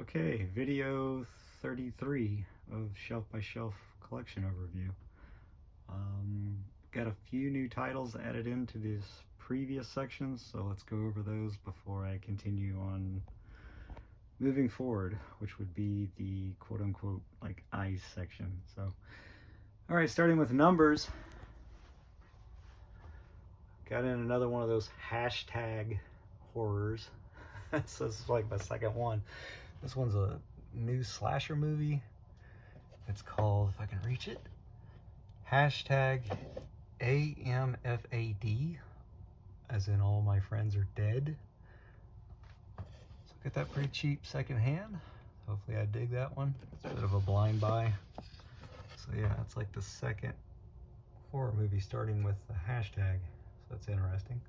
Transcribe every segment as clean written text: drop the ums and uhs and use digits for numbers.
Okay, video 33 of Shelf by Shelf collection overview. Got a few new titles added into this previous section, so let's go over those before I continue on moving forward, which would be the quote-unquote like eyes section. So, all right, starting with numbers. Got in another one of those hashtag horrors. So this is like my second one. This one's a new slasher movie. It's called, if I can reach it, hashtag AMFAD, as in all my friends are dead. So get that pretty cheap secondhand. Hopefully I dig that one. It's a bit of a blind buy. So yeah, it's like the second horror movie starting with the hashtag. So that's interesting.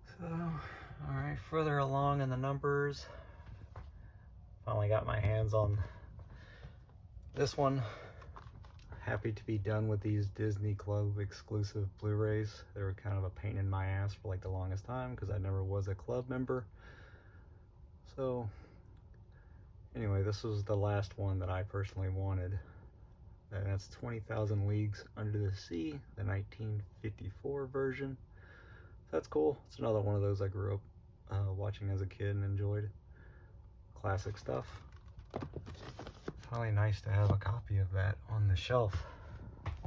So, all right, further along in the numbers, finally got my hands on this one. Happy to be done with these Disney Club exclusive Blu-rays. They were kind of a pain in my ass for like the longest time because I never was a club member. So anyway, this was the last one that I personally wanted. And that's 20,000 Leagues Under the Sea, the 1954 version. So that's cool. It's another one of those I grew up watching as a kid and enjoyed. Classic stuff. Probably nice to have a copy of that on the shelf.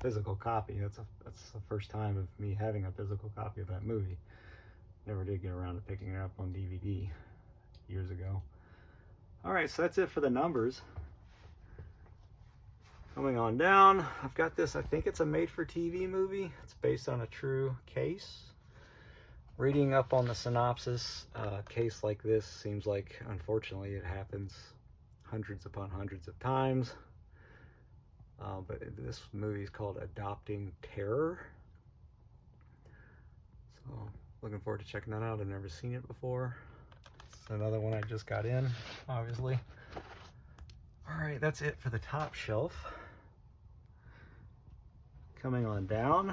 Physical copy. That's the first time of me having a physical copy of that movie. Never did get around to picking it up on DVD years ago. All right, so that's it for the numbers. Coming on down, I've got this, I think it's a made-for-TV movie. It's based on a true case. Reading up on the synopsis, a case like this seems like, unfortunately, it happens hundreds upon hundreds of times. But this movie is called Adopting Terror. So, looking forward to checking that out. I've never seen it before. It's another one I just got in, obviously. Alright, that's it for the top shelf. Coming on down,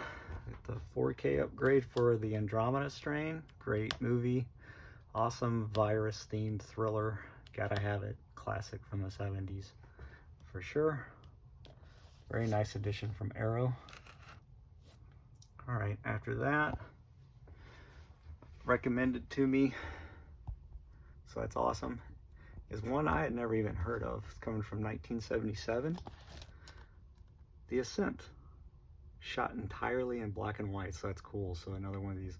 the 4K upgrade for the Andromeda Strain. Great movie. Awesome virus-themed thriller. Gotta have it. Classic from the 70s for sure. Very nice addition from Arrow. Alright, after that, recommended to me, so that's awesome, is one I had never even heard of. It's coming from 1977. The Ascent. Shot entirely in black and white, so that's cool. So another one of these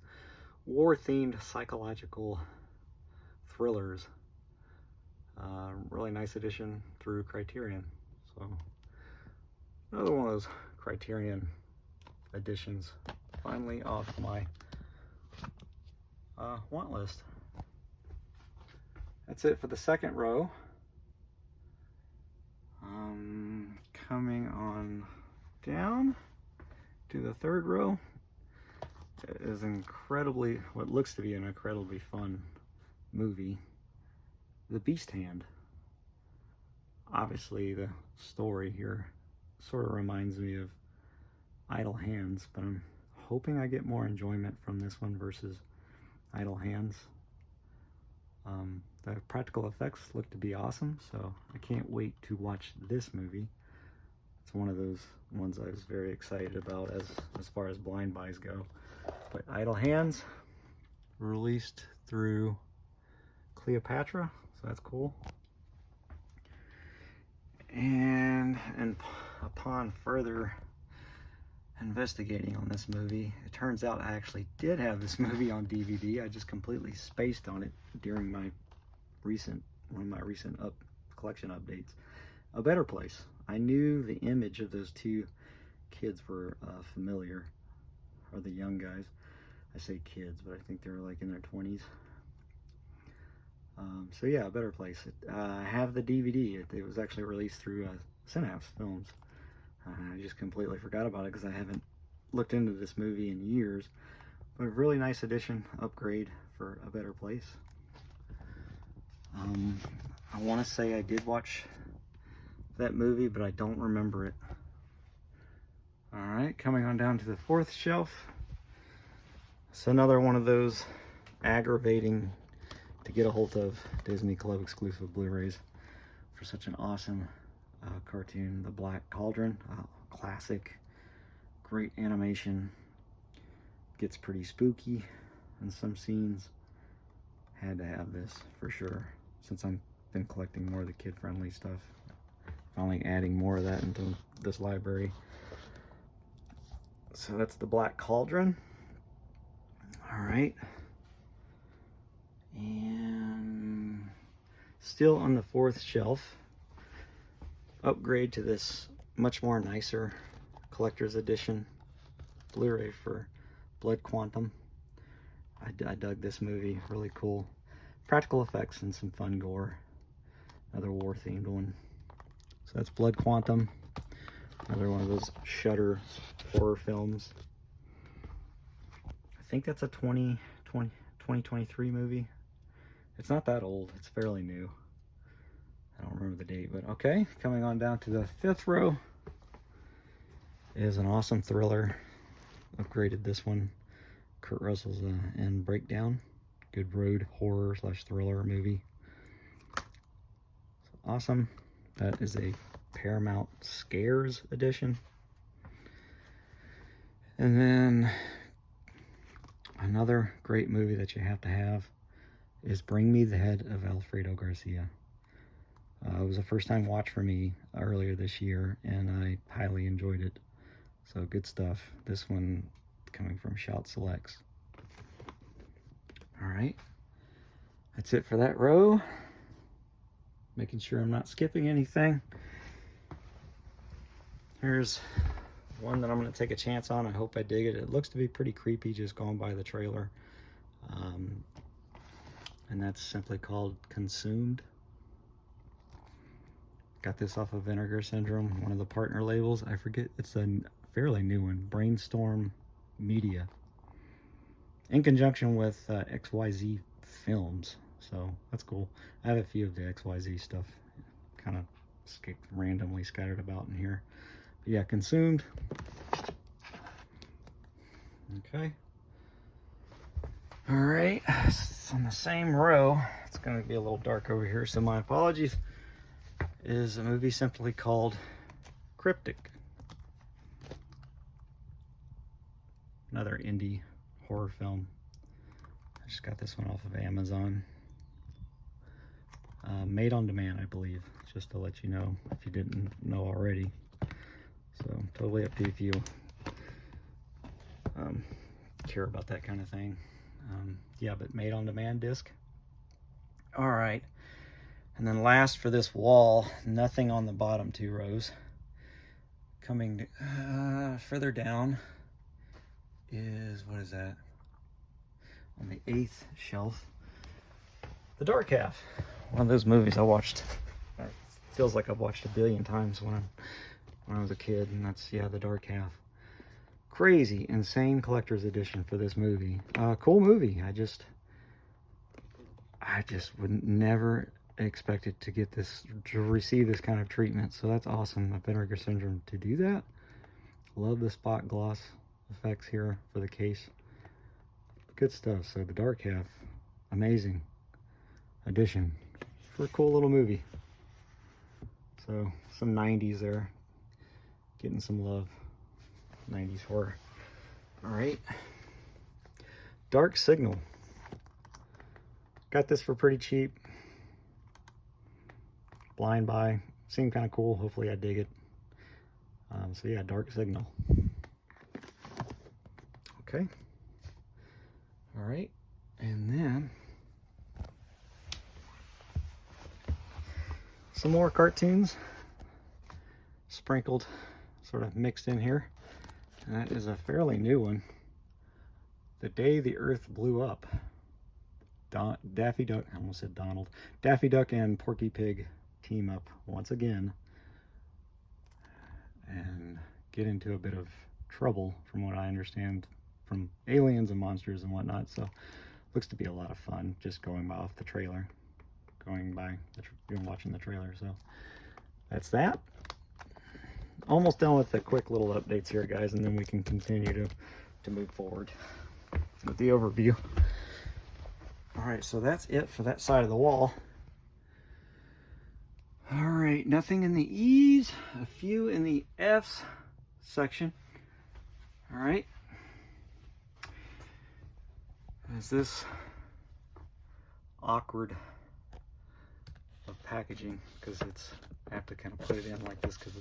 war-themed psychological thrillers. Really nice addition through Criterion. So another one of those Criterion additions. Finally off my want list. That's it for the second row. Coming on down to the third row is incredibly, what looks to be an incredibly fun movie, The Beast Hand. Obviously the story here sort of reminds me of Idle Hands, but I'm hoping I get more enjoyment from this one versus Idle Hands. The practical effects look to be awesome, so I can't wait to watch this movie. It's one of those ones I was very excited about as far as blind buys go. But Idle Hands, released through Cleopatra, so that's cool. And upon further investigating on this movie, it turns out I actually did have this movie on DVD. I just completely spaced on it during one of my recent collection updates. A Better Place. I knew the image of those two kids were familiar, or the young guys. I say kids, but I think they were like in their 20s. So yeah, A Better Place. I have the DVD. It was actually released through Cinehouse Films. I just completely forgot about it because I haven't looked into this movie in years. But a really nice addition, upgrade for A Better Place. I want to say I did watch that movie, but I don't remember it. Alright, coming on down to the fourth shelf. It's another one of those aggravating to get a hold of Disney Club exclusive Blu-rays for such an awesome cartoon. The Black Cauldron, classic, great animation. Gets pretty spooky in some scenes. Had to have this for sure, since I've been collecting more of the kid-friendly stuff. Finally adding more of that into this library. So that's the Black Cauldron. All right. And still on the 4th shelf, upgrade to this much more nicer collector's edition Blu-ray for Blood Quantum. I dug this movie, really cool. Practical effects and some fun gore. Another war-themed one. So that's Blood Quantum. Another one of those Shudder horror films. I think that's a 2023 movie. It's not that old, it's fairly new. I don't remember the date, but okay. Coming on down to the 5th row is an awesome thriller. Upgraded this one. Kurt Russell's in Breakdown. Good road horror / thriller movie. Awesome. That is a Paramount Scares edition. And then another great movie that you have to have is Bring Me the Head of Alfredo Garcia. It was a first-time watch for me earlier this year, and I highly enjoyed it. So good stuff. This one coming from Shout Selects. All right, that's it for that row. Making sure I'm not skipping anything. Here's one that I'm going to take a chance on. I hope I dig it. It looks to be pretty creepy just going by the trailer. And that's simply called Consumed. Got this off of Vinegar Syndrome, one of the partner labels. I forget, it's a fairly new one, Brainstorm Media, in conjunction with XYZ Films. So that's cool. I have a few of the XYZ stuff kind of randomly scattered about in here. But yeah, Consumed. Okay. All right, it's on the same row. It's going to be a little dark over here, so my apologies. Is a movie simply called Cryptic. Another indie horror film. I just got this one off of Amazon. Made on demand, I believe, just to let you know if you didn't know already. So totally up to you if you care about that kind of thing. Yeah, but made on demand disc. All right. And then last for this wall, nothing on the bottom 2 rows. Coming further down is, what is that? On the 8th shelf, The Dark Half. One of those movies I watched. It feels like I've watched a billion times when I was a kid, and that's, yeah, The Dark Half. Crazy, insane collector's edition for this movie. Cool movie. I just would never expected to get this, to receive this kind of treatment. So that's awesome of Vinegar Syndrome to do that. Love the spot gloss effects here for the case. Good stuff. So The Dark Half, amazing addition for a cool little movie. So some 90s there, getting some love. 90s horror. All right, Dark Signal. Got this for pretty cheap. Blind buy. Seemed kind of cool. Hopefully I dig it. So yeah, Dark Signal. Okay. All right. And then some more cartoons sprinkled, sort of mixed in here. And that is a fairly new one. The Day the Earth Blew Up. Daffy Duck, I almost said Donald. Daffy Duck and Porky Pig team up once again and get into a bit of trouble, from what I understand, from aliens and monsters and whatnot. So looks to be a lot of fun just going by off the trailer, watching the trailer. So that's that. Almost done with the quick little updates here, guys, and then we can continue to move forward with the overview. All right, so that's it for that side of the wall. All right, nothing in the E's, a few in the F's section. All right. Is this awkward of packaging because I have to kind of put it in like this because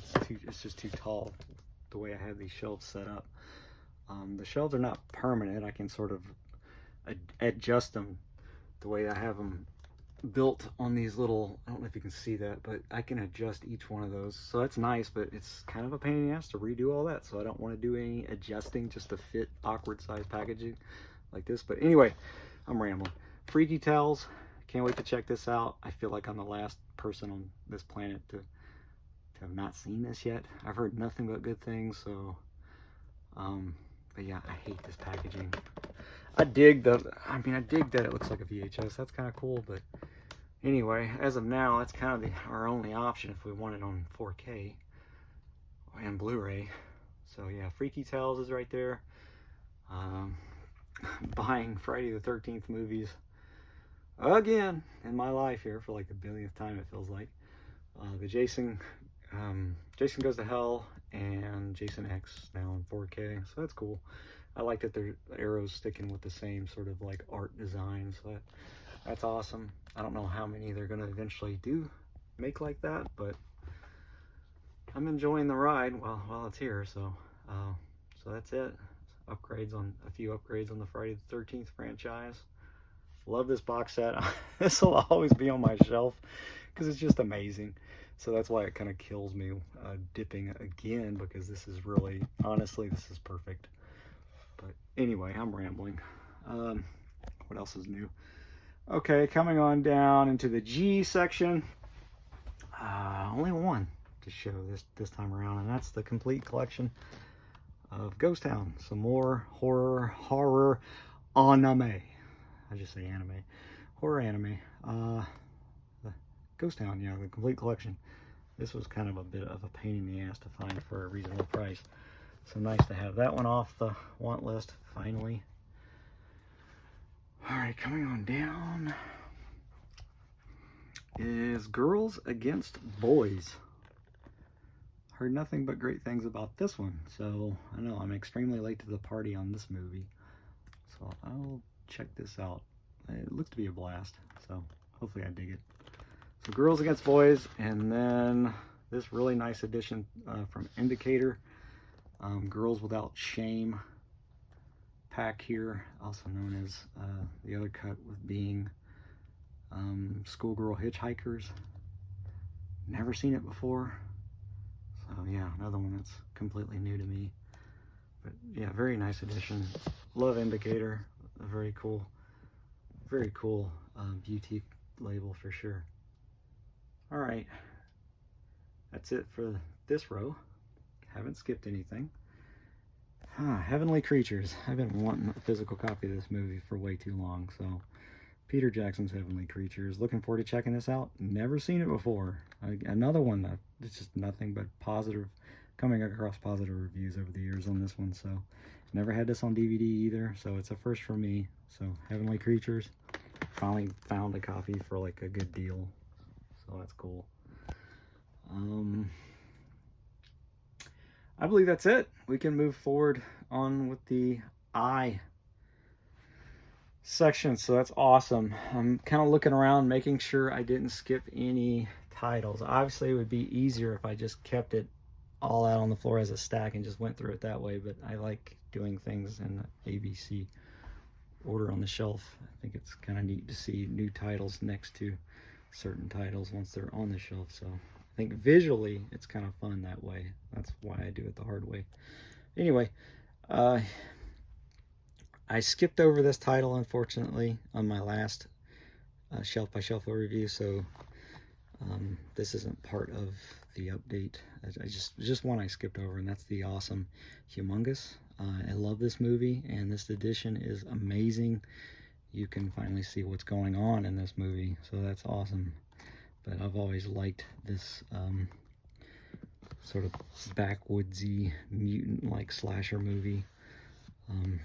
it's just too tall the way I have these shelves set up. The shelves are not permanent. I can sort of adjust them the way I have them built on these little, I don't know if you can see that, but I can adjust each one of those. So that's nice, but it's kind of a pain in the ass to redo all that. So I don't want to do any adjusting just to fit awkward size packaging like this. But anyway, I'm rambling. Freaky Tales, can't wait to check this out. I feel like I'm the last person on this planet to have not seen this yet. I've heard nothing but good things, so but yeah, I hate this packaging. I dig that it looks like a VHS. That's kind of cool, but anyway, as of now, that's kind of our only option if we want it on 4K and Blu-ray. So yeah, Freaky Tales is right there. Buying Friday the 13th movies again in my life here for like the billionth time, it feels like. The Jason Goes to Hell and Jason X now in 4K, so that's cool. I like that their arrows sticking with the same sort of like art design, so that's awesome. I don't know how many they're gonna eventually do make like that, but I'm enjoying the ride while it's here. So so that's it. A few upgrades on the Friday the 13th franchise. Love this box set. This will always be on my shelf because it's just amazing. So that's why it kind of kills me dipping again, because this is really, honestly, this is perfect. But anyway, I'm rambling. What else is new? Okay, coming on down into the G section. Only one to show this time around, and that's the complete collection of Ghost Town. Some more horror anime. I just say anime. Horror anime. The Ghost Town, yeah, the complete collection. This was kind of a bit of a pain in the ass to find for a reasonable price. So nice to have that one off the want list, finally. All right, coming on down is Girls Against Boys. Heard nothing but great things about this one, so I know I'm extremely late to the party on this movie. So I'll check this out. It looks to be a blast, so hopefully I dig it. So Girls Against Boys, and then this really nice edition from Indicator, Girls Without Shame pack here, also known as the other cut with being Schoolgirl Hitchhikers. Never seen it before, so yeah, another one that's completely new to me. But yeah, very nice edition. Love Indicator, a very cool beauty label for sure. All right, that's it for this row. Haven't skipped anything. Heavenly Creatures. I've been wanting a physical copy of this movie for way too long, so Peter Jackson's Heavenly Creatures. Looking forward to checking this out. Never seen it before. Another one that it's just nothing but coming across positive reviews over the years on this one, so never had this on DVD either, so it's a first for me. So Heavenly Creatures. Finally found a copy for like a good deal, so that's cool. I believe that's it. We can move forward on with the I section, so that's awesome. I'm kind of looking around, making sure I didn't skip any titles. Obviously, it would be easier if I just kept it all out on the floor as a stack and just went through it that way, but I like doing things in the ABC order on the shelf. I think it's kind of neat to see new titles next to certain titles once they're on the shelf, so I think visually it's kind of fun that way. That's why I do it the hard way. Anyway, I skipped over this title, unfortunately, on my last shelf by shelf review, so this isn't part of the update. Just one I skipped over, and that's the awesome Humongous. I love this movie, and this edition is amazing. You can finally see what's going on in this movie, so that's awesome. But I've always liked this sort of backwoodsy, mutant-like slasher movie.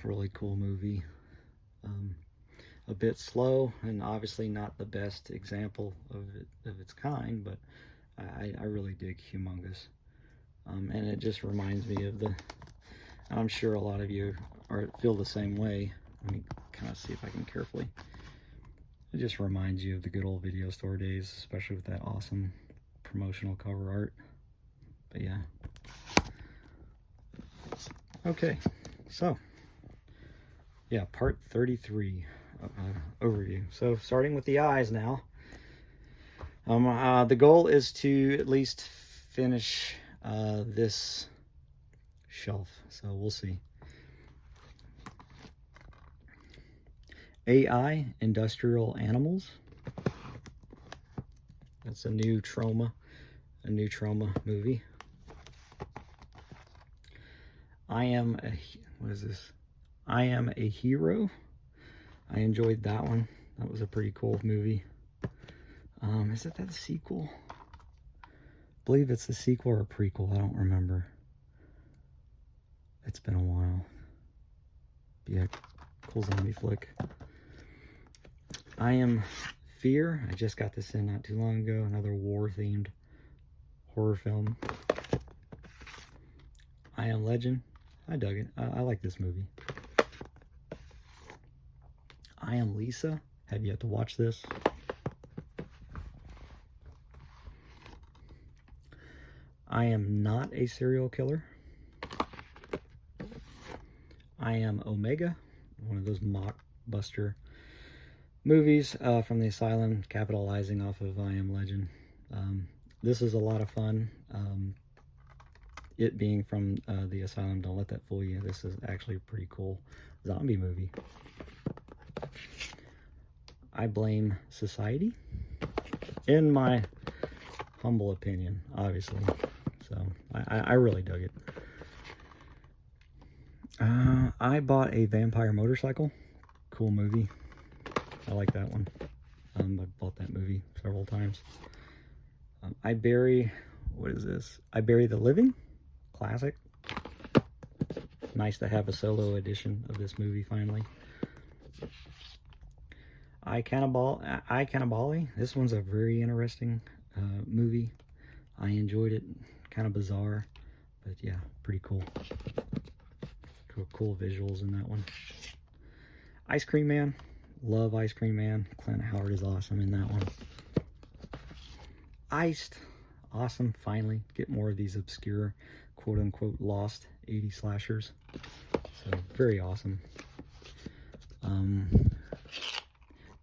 Really cool movie. a bit slow, and obviously not the best example of its kind, but I really dig Humongous. And it just reminds me of the, I'm sure a lot of you feel the same way. Let me kind of see if I can carefully. It just reminds you of the good old video store days, especially with that awesome promotional cover art. But yeah. Okay, so yeah, part 33 overview. So starting with the eyes now. The goal is to at least finish this shelf, so we'll see. AI, Industrial Animals. That's a new Troma movie. I Am a Hero. I enjoyed that one. That was a pretty cool movie. Is it that a sequel? I believe it's the sequel or a prequel. I don't remember. It's been a while. Yeah, cool zombie flick. I Am Fear. I just got this in not too long ago. Another war-themed horror film. I Am Legend. I dug it. I like this movie. I Am Lisa. Have yet to watch this. I Am Not a Serial Killer. I Am Omega. One of those mockbuster movies from the Asylum, capitalizing off of I Am Legend. This is a lot of fun. It being from the Asylum, don't let that fool you. This is actually a pretty cool zombie movie. I Blame Society, in my humble opinion, obviously. So I really dug it. I Bought a Vampire Motorcycle. Cool movie. I like that one. I bought that movie several times. I Bury the Living. Classic. Nice to have a solo edition of this movie finally. I Cannibale. This one's a very interesting movie. I enjoyed it. Kind of bizarre, but yeah, pretty cool. Cool visuals in that one. Ice Cream Man. Love Ice Cream Man. Clint Howard is awesome in that one. Iced. Awesome. Finally get more of these obscure, quote-unquote, lost 80 slashers. So very awesome.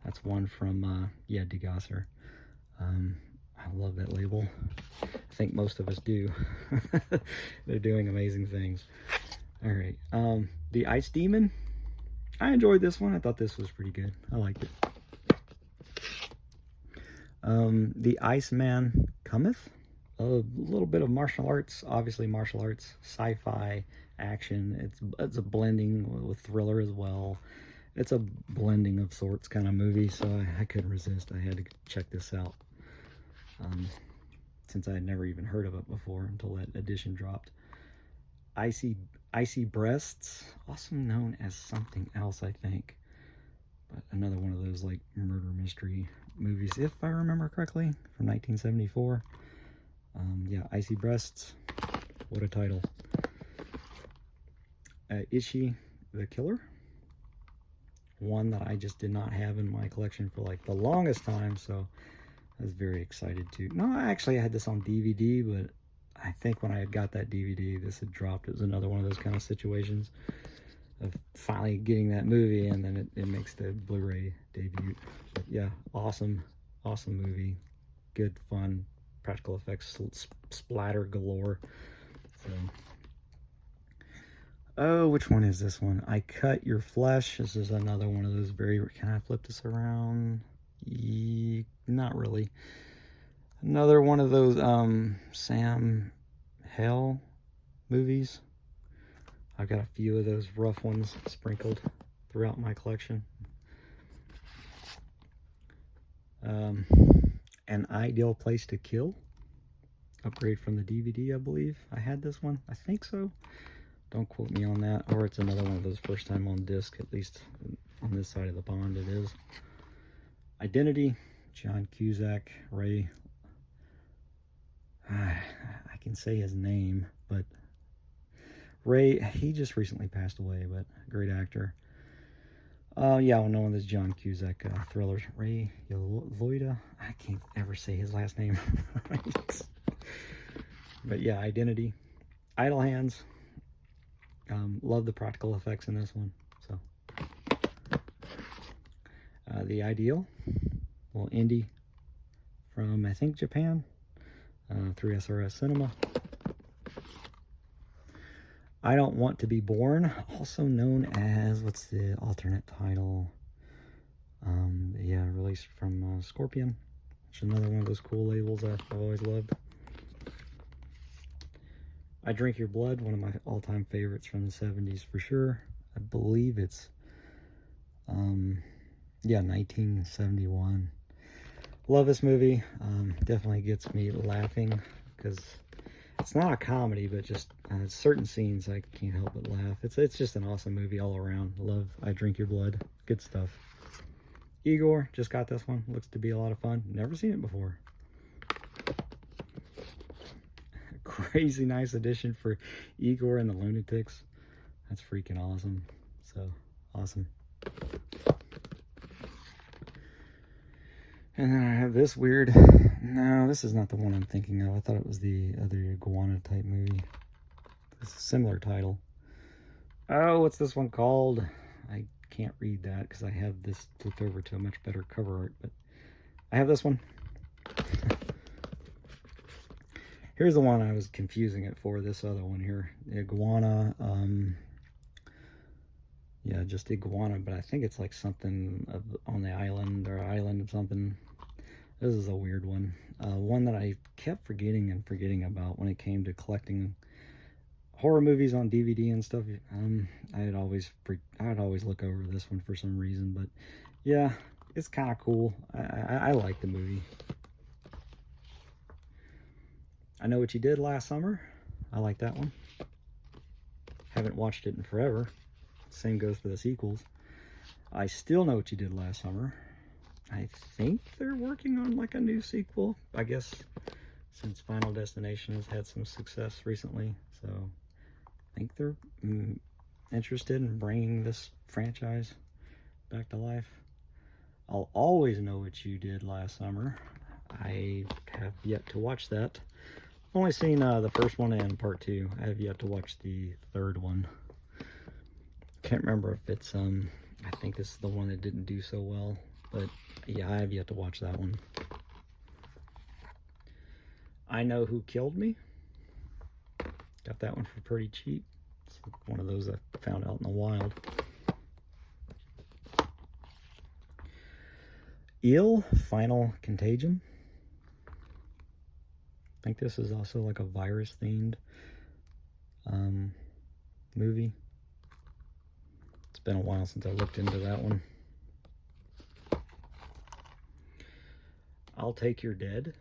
That's one from Degasser. I love that label. I think most of us do. They're doing amazing things. All right. The Ice Demon. I enjoyed this one. I thought this was pretty good. I liked it. The Iceman Cometh. A little bit of martial arts, obviously martial arts, sci-fi, action. It's a blending with thriller as well. It's a blending of sorts kind of movie, so I couldn't resist. I had to check this out. Since I had never even heard of it before until that edition dropped. Icy Breasts, also known as something else, I think. But another one of those like murder mystery movies, if I remember correctly, from 1974. Yeah, Icy Breasts. What a title. Ishi the Killer. One that I just did not have in my collection for like the longest time, so I was very excited to. No, actually I had this on DVD, but I think when I had got that DVD, this had dropped. It was another one of those kind of situations of finally getting that movie, and then it makes the Blu-ray debut. But yeah, awesome movie. Good, fun, practical effects, splatter galore. So, oh, which one is this one? I Cut Your Flesh. This is another one of those very, can I flip this around? Not really. Another one of those Sam Hell movies. I've got a few of those rough ones sprinkled throughout my collection. An Ideal Place to Kill. Upgrade from the DVD, I believe. I had this one. I think so. Don't quote me on that. Or it's another one of those first time on disc, at least on this side of the pond it is. Identity, John Cusack, Ray. I can say his name, but Ray, he just recently passed away, but great actor. Yeah, I know this John Cusack thrillers. Ray Liotta. I can't ever say his last name right. But yeah, Identity. Idle Hands. Love the practical effects in this one. So, The Ideal. Well, indie from, I think, Japan. Through SRS Cinema. I Don't Want to Be Born, also known as, what's the alternate title? Yeah, released from Scorpion, which is another one of those cool labels I've always loved. I Drink Your Blood, one of my all-time favorites from the 70s for sure. I believe it's, yeah, 1971. Love this movie. Definitely gets me laughing because it's not a comedy, but just certain scenes I can't help but laugh. It's just an awesome movie all around. Love I Drink Your Blood. Good stuff. Igor, just got this one. Looks to be a lot of fun. Never seen it before. Crazy nice addition for Igor and the Lunatics. That's freaking awesome. So awesome. And then I have this weird, no, this is not the one I'm thinking of. I thought it was the other iguana type movie. It's a similar title. Oh, what's this one called? I can't read that because I have this flipped over to a much better cover art, but I have this one. Here's the one I was confusing it for, this other one here. Iguana, yeah, just iguana, but I think it's like something on the island or island of something. This is a weird one. One that I kept forgetting about when it came to collecting horror movies on DVD and stuff. I'd always look over this one for some reason, but yeah, it's kind of cool. I like the movie. I Know What You Did Last Summer. I like that one. Haven't watched it in forever. Same goes for the sequels. I Still Know What You Did Last Summer. I think they're working on like a new sequel, I guess, since Final Destination has had some success recently. So I think they're interested in bringing this franchise back to life. I'll Always Know What You Did Last Summer. I have yet to watch that. I've only seen the first one and part 2. I have yet to watch the third one. Can't remember if it's, I think this is the one that didn't do so well. But yeah, I have yet to watch that one. I Know Who Killed Me. Got that one for pretty cheap. It's one of those I found out in the wild. Eel, Final Contagion. I think this is also like a virus themed movie. It's been a while since I looked into that one. I'll Take Your Dead.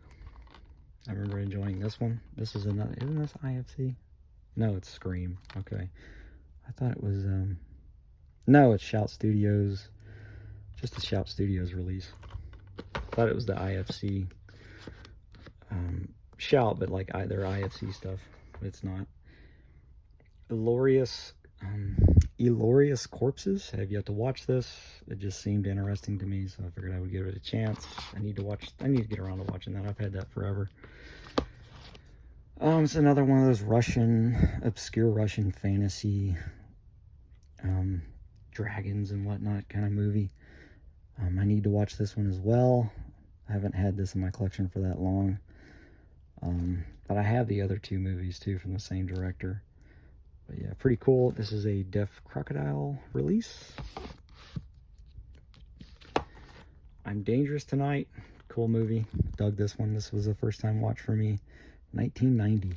I remember enjoying this one. This is another, isn't this IFC? No, it's Scream. Okay. I thought it was, no, it's Shout Studios. Just a Shout Studios release. I thought it was the IFC Shout, but like their IFC stuff. But it's not. Elorious Corpses. I have yet to watch this. It just seemed interesting to me, so I figured I would give it a chance. I need to get around to watching that. I've had that forever. It's another one of those obscure Russian fantasy, dragons and whatnot kind of movie. I need to watch this one as well. I haven't had this in my collection for that long. But I have the other 2 movies too from the same director. But yeah, pretty cool. This is a Deaf Crocodile release. I'm Dangerous Tonight. Cool movie. Dug this one. This was a first time watch for me. 1990.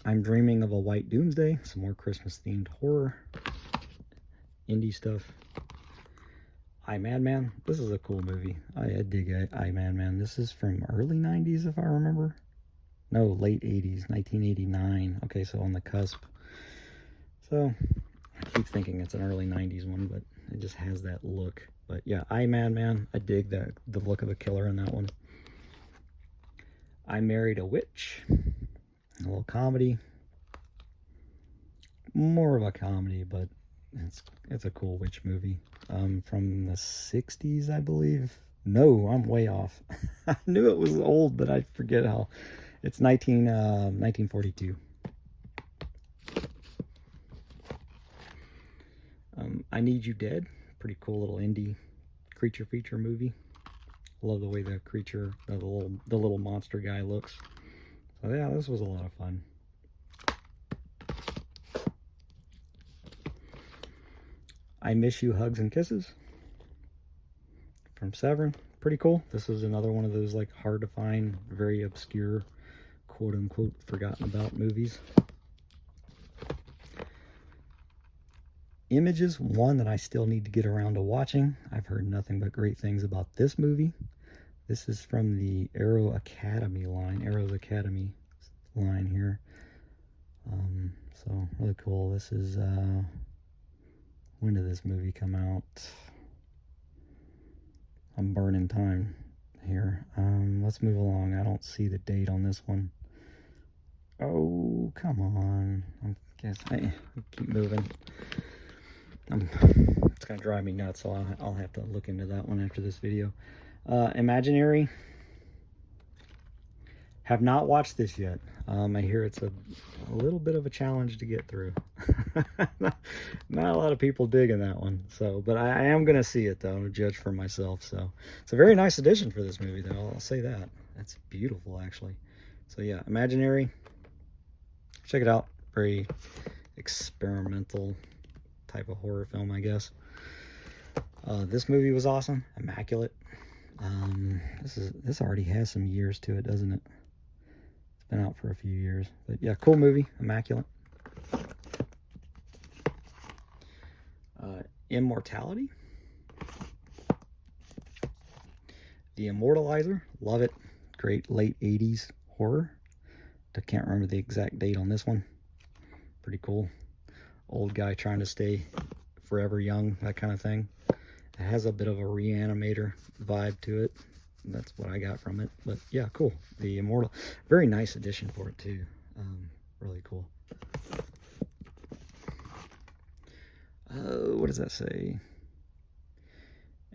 I'm Dreaming of a White Doomsday. Some more Christmas themed horror. Indie stuff. I, Madman. This is a cool movie. I dig I, Madman. This is from early 90s if I remember. No, late 80s, 1989. Okay, so on the cusp. So I keep thinking it's an early 90s one, but it just has that look. But yeah, I Madman, I dig the look of the killer in that one. I Married a Witch, a little comedy. More of a comedy, but it's a cool witch movie. From the 60s, I believe. No, I'm way off. I knew it was old, but I forget how. It's 1942. I Need You Dead. Pretty cool little indie creature feature movie. Love the way the creature, the little monster guy looks. So yeah, this was a lot of fun. I Miss You, Hugs and Kisses from Severin. Pretty cool. This is another one of those like hard to find, very obscure, quote unquote, forgotten about movies. Images, one that I still need to get around to watching. I've heard nothing but great things about this movie. This is from the Arrows Academy line here. So really cool. This is, when did this movie come out? I'm burning time here. Let's move along. I don't see the date on this one. Oh, come on. I keep moving. It's gonna drive me nuts, so I'll have to look into that one after this video. Imaginary. Have not watched this yet. I hear it's a little bit of a challenge to get through. Not a lot of people digging that one. So, but I am gonna see it though, to judge for myself. So it's a very nice addition for this movie though, I'll say that. That's beautiful actually. So yeah, Imaginary. Check it out. Very experimental type of horror film, I guess. This movie was awesome. Immaculate. This already has some years to it, doesn't it? It's been out for a few years, but yeah, cool movie. Immaculate. Immortality. The Immortalizer. Love it. Great late 80s horror. I can't remember the exact date on this one. Pretty cool. Old guy trying to stay forever young, that kind of thing. It has a bit of a Reanimator vibe to it. That's what I got from it. But yeah, cool. The Immortal, very nice addition for it too. Really cool. What does that say?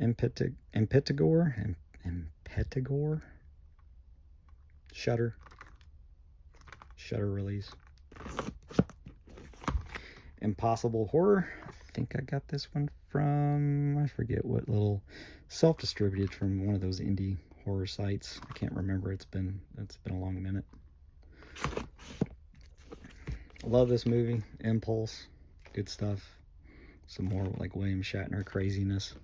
Impetigore? Shudder release. Impossible Horror. I think I got this one from, I forget what little, self-distributed from one of those indie horror sites. I can't remember. It's been a long minute. Love this movie. Impulse. Good stuff. Some more like William Shatner craziness.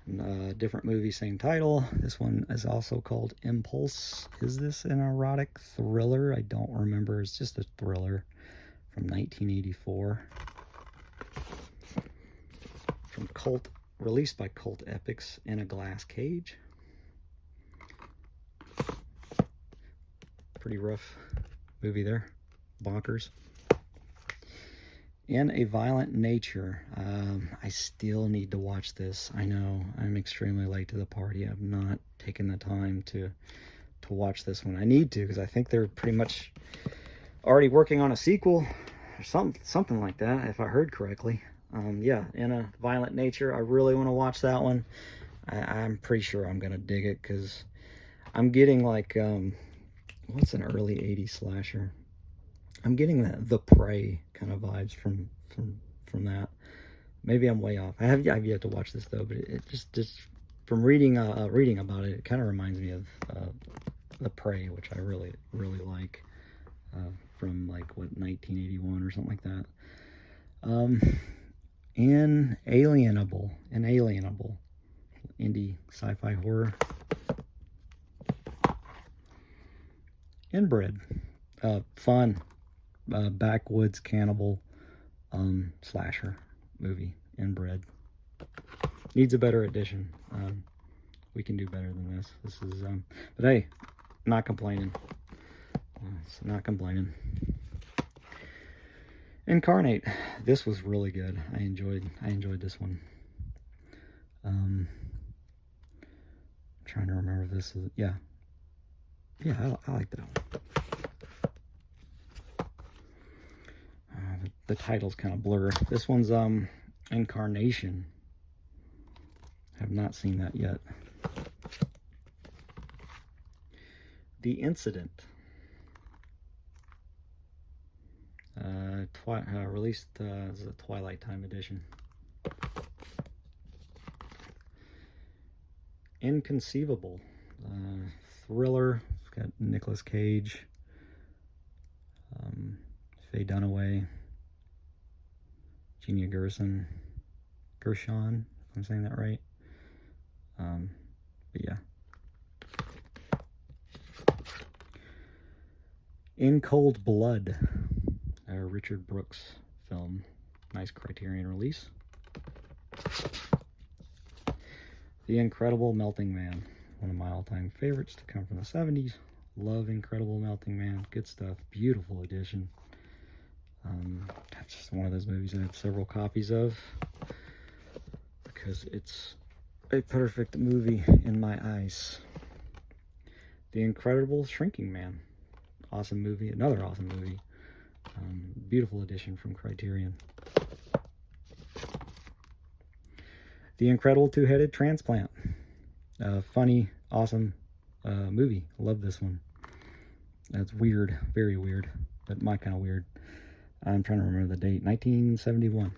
And, different movie, same title. This one is also called Impulse. Is this an erotic thriller? I don't remember. It's just a thriller from 1984. From released by Cult Epics in a Glass Cage. Pretty rough movie there. Bonkers. In a Violent Nature. I still need to watch this. I know I'm extremely late to the party. I've not taken the time to watch this one. I need to, because I think they're pretty much already working on a sequel or something like that, if I heard correctly. Yeah, In a Violent Nature. I really want to watch that one. I'm pretty sure I'm gonna dig it, because I'm getting like what's an early 80s slasher? I'm getting the Prey kind of vibes from that. Maybe I'm way off. I've yet to watch this though, but it just from reading about it, it kind of reminds me of the Prey, which I really like, from like what, 1981 or something like that. Inalienable, indie sci-fi horror. Inbred, fun. Backwoods cannibal slasher movie. Inbred needs a better edition. We can do better than this. This is but hey, not complaining. It's not complaining. Incarnate. This was really good. I enjoyed this one. I'm trying to remember if this is, yeah, I like that one. The title's kind of blurred. This one's Incarnation. Have not seen that yet. The Incident. Released as a Twilight Time edition. Inconceivable. Thriller. It's got Nicolas Cage, Faye Dunaway, Gina Gershon, if I'm saying that right. But yeah. In Cold Blood, a Richard Brooks film. Nice Criterion release. The Incredible Melting Man, one of my all-time favorites to come from the 70s. Love Incredible Melting Man, good stuff, beautiful edition. That's just one of those movies I have several copies of because it's a perfect movie in my eyes. The Incredible Shrinking Man, awesome movie, another awesome movie. Beautiful edition from Criterion. The Incredible Two-Headed Transplant, funny, awesome movie. Love this one. That's weird, very weird, but my kind of weird. I'm trying to remember the date, 1971.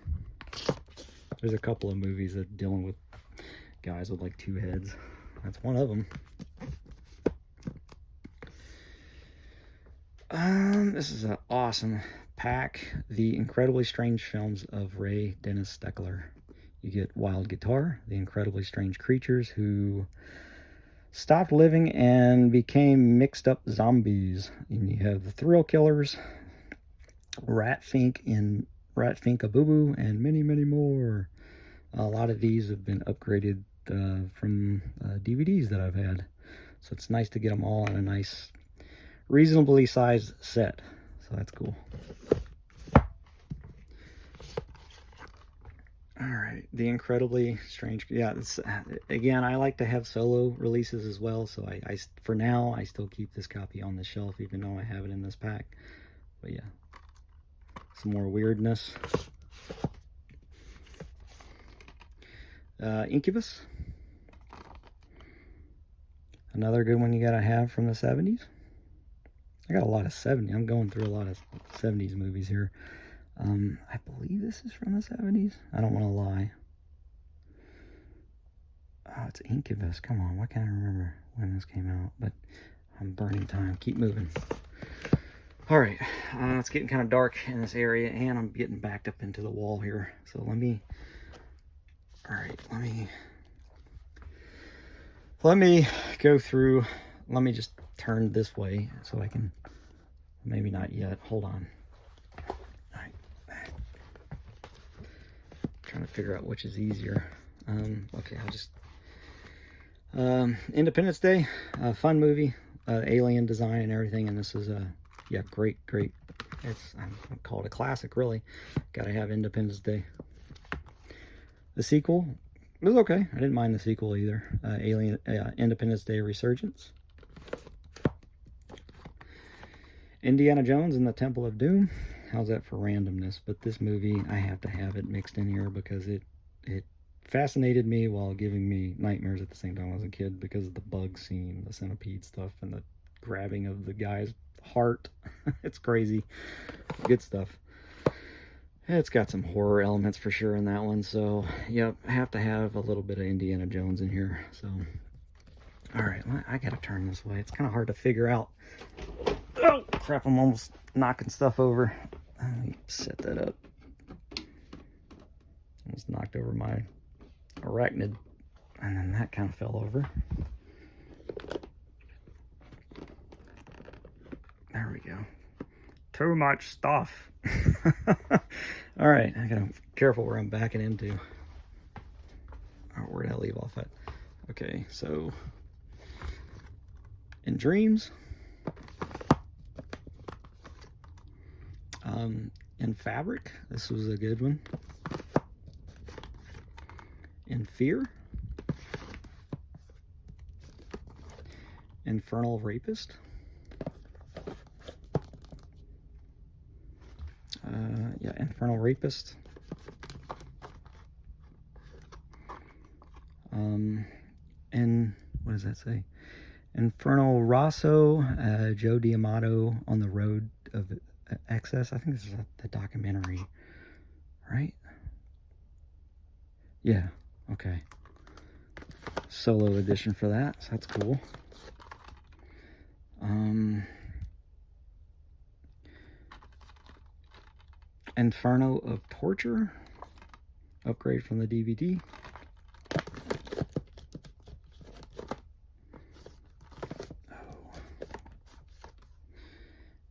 There's a couple of movies that are dealing with guys with like two heads. That's one of them. This is an awesome pack. The Incredibly Strange Films of Ray Dennis Steckler. You get Wild Guitar, The Incredibly Strange Creatures Who Stopped Living and Became Mixed Up Zombies. And you have The Thrill Killers, Rat Fink-a-Boo-Boo, and many, many more. A lot of these have been upgraded from DVDs that I've had. So it's nice to get them all in a nice, reasonably sized set. So that's cool. Alright, The Incredibly Strange, yeah, again, I like to have solo releases as well, so I for now, I still keep this copy on the shelf, even though I have it in this pack. But yeah, some more weirdness. Incubus. Another good one you gotta have from the 70s. I got a lot of 70s, I'm going through a lot of 70s movies here. I believe this is from the 70s. I don't want to lie. Oh, it's Incubus. Come on, why can't I remember when this came out? But I'm burning time. Keep moving. Alright, it's getting kind of dark in this area, and I'm getting backed up into the wall here. So let me go through. Let me just turn this way so I can, maybe not yet. Hold on. Trying to figure out which is easier. Okay, I'll just Independence Day, fun movie, alien design and everything, and this is yeah, great. It's, I call it a classic, really. Gotta have Independence Day. The sequel, it was okay. I didn't mind the sequel either. Independence Day Resurgence. Indiana Jones and the Temple of Doom. How's that for randomness? But this movie, I have to have it mixed in here because it fascinated me while giving me nightmares at the same time as a kid because of the bug scene, the centipede stuff, and the grabbing of the guy's heart. It's crazy. Good stuff. It's got some horror elements for sure in that one. So, yep, I have to have a little bit of Indiana Jones in here. So, all right, I gotta turn this way. It's kind of hard to figure out. Oh, crap, I'm almost knocking stuff over. Let me set that up. Almost knocked over my arachnid, and then that kind of fell over. There we go. Too much stuff. All right, I gotta be careful where I'm backing into. Oh, where did I leave off at? Okay, so in Dreams, In Fabric, this was a good one. In Fear. Infernal Rapist. Yeah, Infernal Rapist. And what does that say? Infernal Rosso, Joe D'Amato on the Road of Excess. I think this is the documentary, right? Yeah, okay. Solo edition for that, so that's cool. Inferno of Torture, upgrade from the DVD.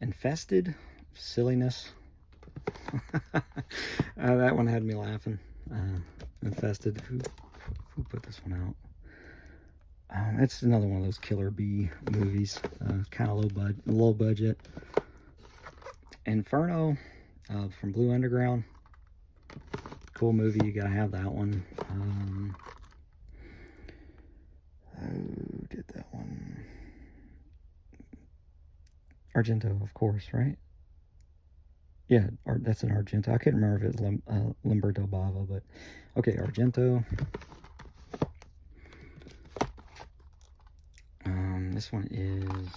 Infested, Silliness. That one had me laughing. Infested, who put this one out? It's another one of those Killer Bee movies, kind of low budget. Inferno, from Blue Underground. Cool movie, you gotta have that one. Who did that one? Argento, of course, right? Yeah, that's an Argento. I couldn't remember if it was Lamberto Bava, but okay, Argento. This one is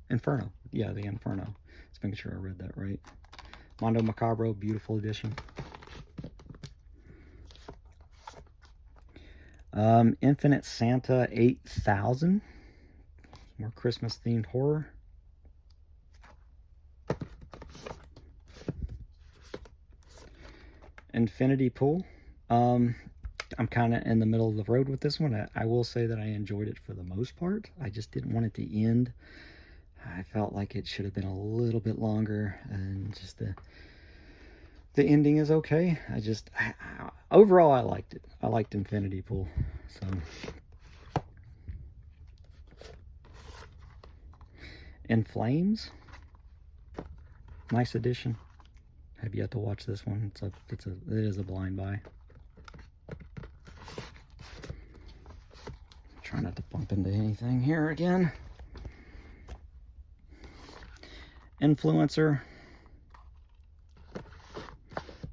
Inferno. Yeah, the Inferno. Just making sure I read that right. Mondo Macabro, beautiful edition. Infinite Santa 8000. More Christmas themed horror. Infinity Pool. I'm kind of in the middle of the road with this one. I will say that I enjoyed it for the most part. I just didn't want it to end. I felt like it should have been a little bit longer, and just the ending is okay. Overall, I liked it. I liked Infinity Pool. So, In Flames, nice addition. Have yet to watch this one. It is a blind buy. Try not to bump into anything here again. Influencer.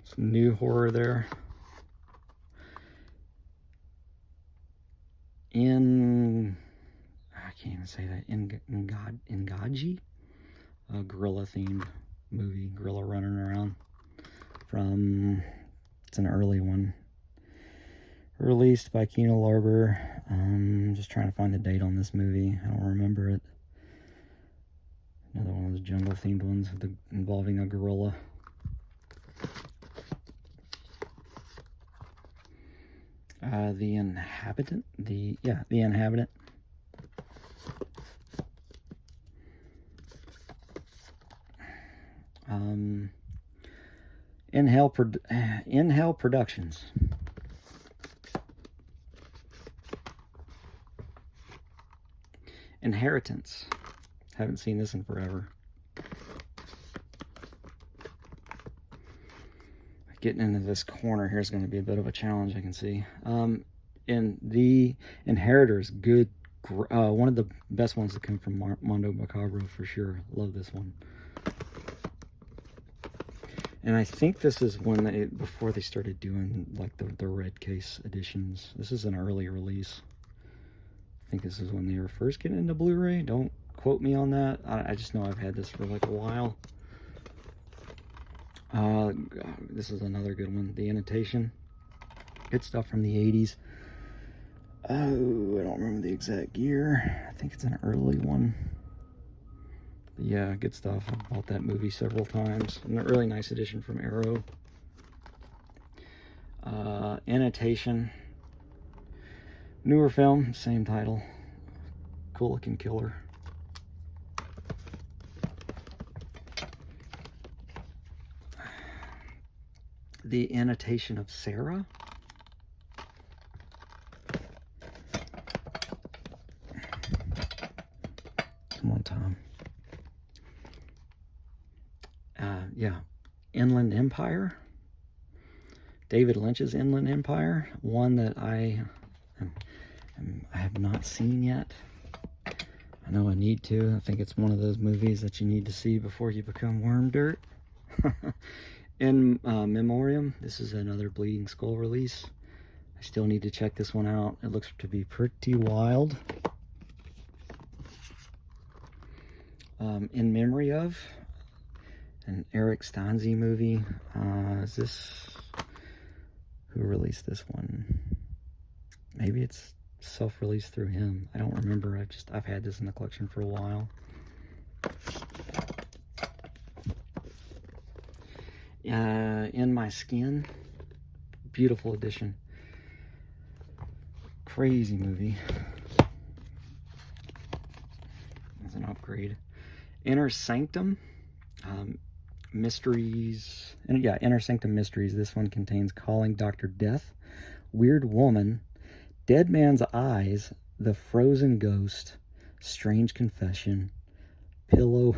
Some new horror there. I can't even say that. Ingaji, a gorilla themed movie, gorilla running around. It's an early one. Released by Kino Lorber. Just trying to find the date on this movie. I don't remember it. Another one of those jungle themed ones involving a gorilla. The Inhabitant. The Inhabitant. Inhale Productions. Inheritance. Haven't seen this in forever. Getting into this corner here is going to be a bit of a challenge, I can see. In The Inheritors, good. One of the best ones that come from Mondo Macabro for sure. Love this one. And I think this is when before they started doing like the red case editions. This is an early release. I think this is when they were first getting into Blu-ray. Don't quote me on that. I just know I've had this for like a while. This is another good one. The Annotation. Good stuff from the 80s. Oh, I don't remember the exact year. I think it's an early one. But yeah, good stuff. I bought that movie several times. And a really nice edition from Arrow. Annotation. Newer film, same title. Cool looking killer. The Annotation of Sarah. Come on, Tom. Empire. David Lynch's Inland Empire. One that I have not seen yet. I know I need to. I think it's one of those movies that you need to see before you become worm dirt. In Memoriam, this is another Bleeding Skull release. I still need to check this one out. It looks to be pretty wild. In Memory of, an Eric Stanze movie. Is this... Who released this one? Maybe it's self-released through him. I don't remember. I've had this in the collection for a while. In My Skin, beautiful edition. Crazy movie. It's an upgrade. Inner Sanctum, Mysteries. And yeah, Inner Sanctum Mysteries. This one contains Calling Dr. Death, Weird Woman, Dead Man's Eyes, The Frozen Ghost, Strange Confession, Pillow.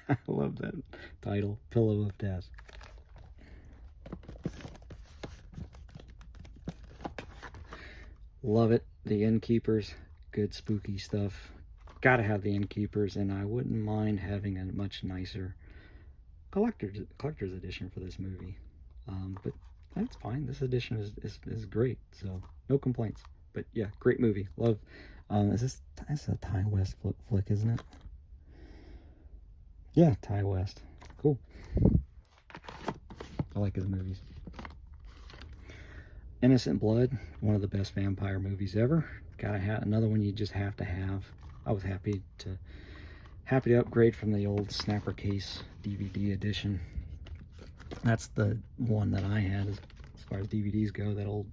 I love that title, Pillow of Death. Love it. The Innkeepers, good spooky stuff. Gotta have the Innkeepers, and I wouldn't mind having a much nicer collector's edition for this movie. But that's fine. This edition is great, so no complaints. But yeah, great movie. Love. That's a Ty West flick, isn't it? Yeah, Ty West. Cool. I like his movies. Innocent Blood, one of the best vampire movies ever. Gotta have another one you just have to have. I was happy to upgrade from the old Snapper Case DVD edition. That's the one that I had as far as DVDs go, that old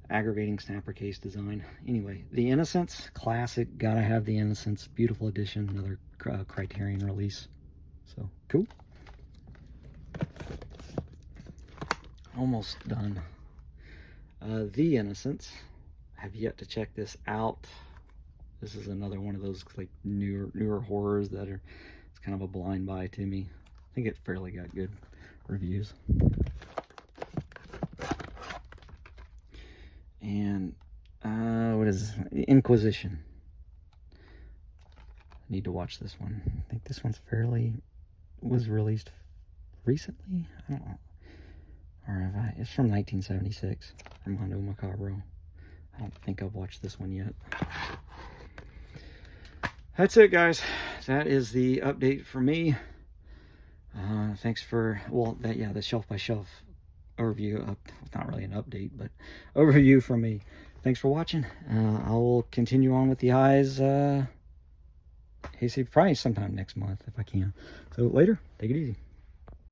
aggravating Snapper Case design. Anyway, The Innocents, classic. Gotta have The Innocents. Beautiful edition. Another Criterion release. So, cool. Almost done. The Innocents. Have yet to check this out. This is another one of those like newer horrors that are, it's kind of a blind buy to me. I think it fairly got good reviews. And what is this? Inquisition. I need to watch this one. I think this one's was released recently. I don't know. Or have I? It's from 1976 from Hondo Macabro. I don't think I've watched this one yet. That's it, guys. That is the update for me. Thanks for, the shelf by shelf overview. Not really an update, but overview from me. Thanks for watching. I will continue on with the eyes. Hey, probably sometime next month if I can. So later, take it easy.